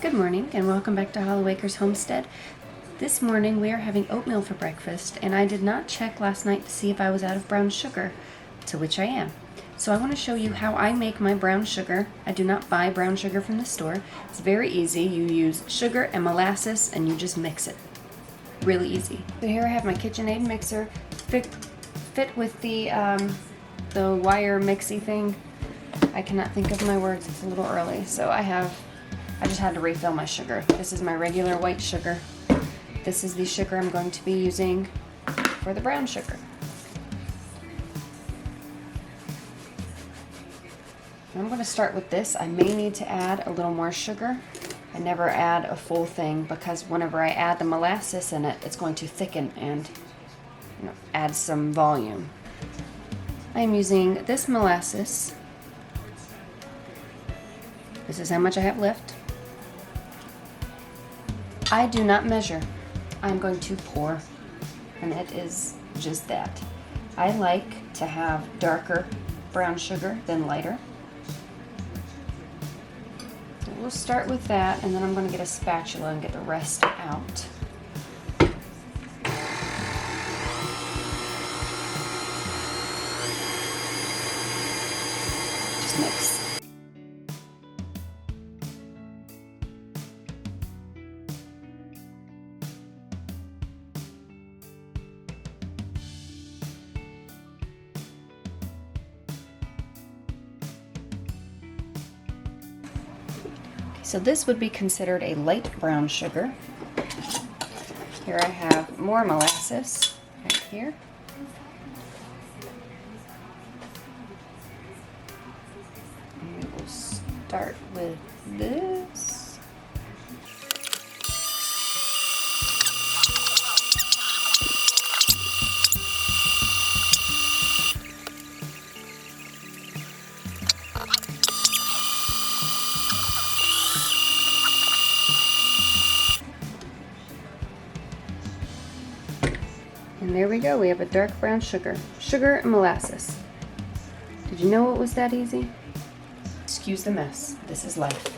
Good morning and welcome back to Hollowacreshomestead. Homestead. This morning we are having oatmeal for breakfast, and I did not check last night to see if I was out of brown sugar, to which I am. So I want to show you how I make my brown sugar. I do not buy brown sugar from the store. It's very easy. You use sugar and molasses and you just mix it. Really easy. So here I have my KitchenAid mixer fit with the wire mixy thing. I cannot think of my words, it's a little early. So I just had to refill my sugar. This is my regular white sugar. This is the sugar I'm going to be using for the brown sugar. I'm going to start with this. I may need to add a little more sugar. I never add a full thing because whenever I add the molasses in it, it's going to thicken and add some volume. I am using this molasses. This is how much I have left. I do not measure. I'm going to pour, and it is just that. I like to have darker brown sugar than lighter. So we'll start with that, and then I'm going to get a spatula and get the rest out. Just mix. So this would be considered a light brown sugar. Here I have more molasses right here. And we will start with this. And there we go, we have a dark brown sugar. Sugar and molasses. Did you know it was that easy? Excuse the mess, this is life.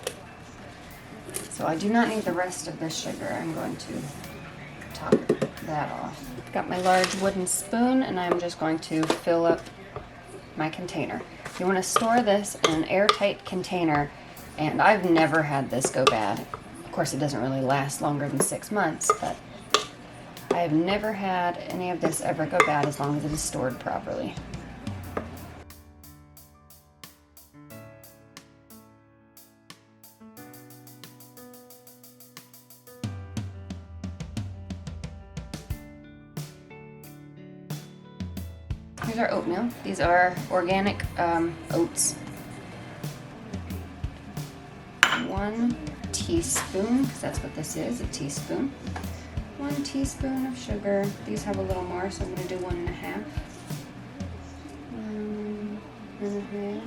So I do not need the rest of this sugar. I'm going to top that off. I've got my large wooden spoon and I'm just going to fill up my container. You want to store this in an airtight container, and I've never had this go bad. Of course it doesn't really last longer than 6 months, but I have never had any of this ever go bad as long as it is stored properly. Here's our oatmeal. These are organic oats. 1 teaspoon, because that's what this is, a teaspoon. 1 teaspoon of sugar. These have a little more, so I'm going to do 1.5. 1.5.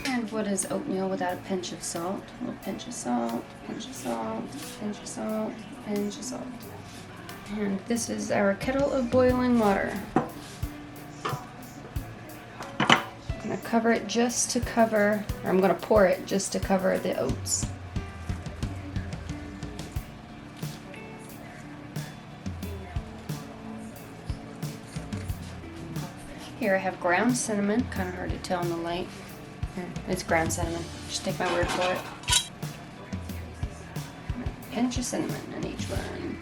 And what is oatmeal without a pinch of salt? A little pinch of salt, pinch of salt, pinch of salt, pinch of salt. And this is our kettle of boiling water. I'm going to cover it just to cover, or I'm going to pour it just to cover the oats. Here I have ground cinnamon, kind of hard to tell in the light. It's ground cinnamon, just take my word for it. A pinch of cinnamon in each one.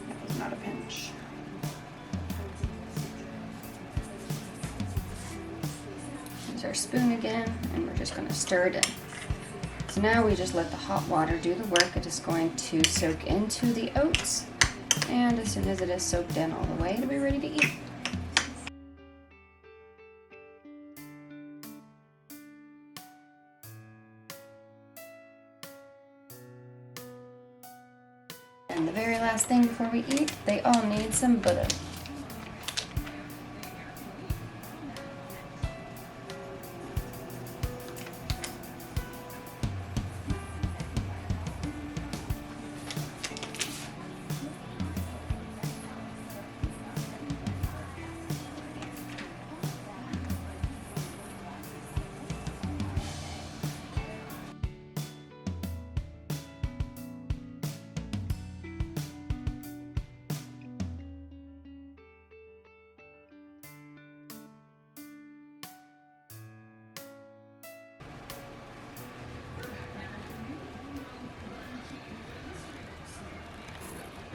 That was not a pinch. Here's our spoon again, and we're just going to stir it in. So now we just let the hot water do the work. It is going to soak into the oats. And as soon as it is soaked in all the way, it'll be ready to eat. And the very last thing before we eat, they all need some butter.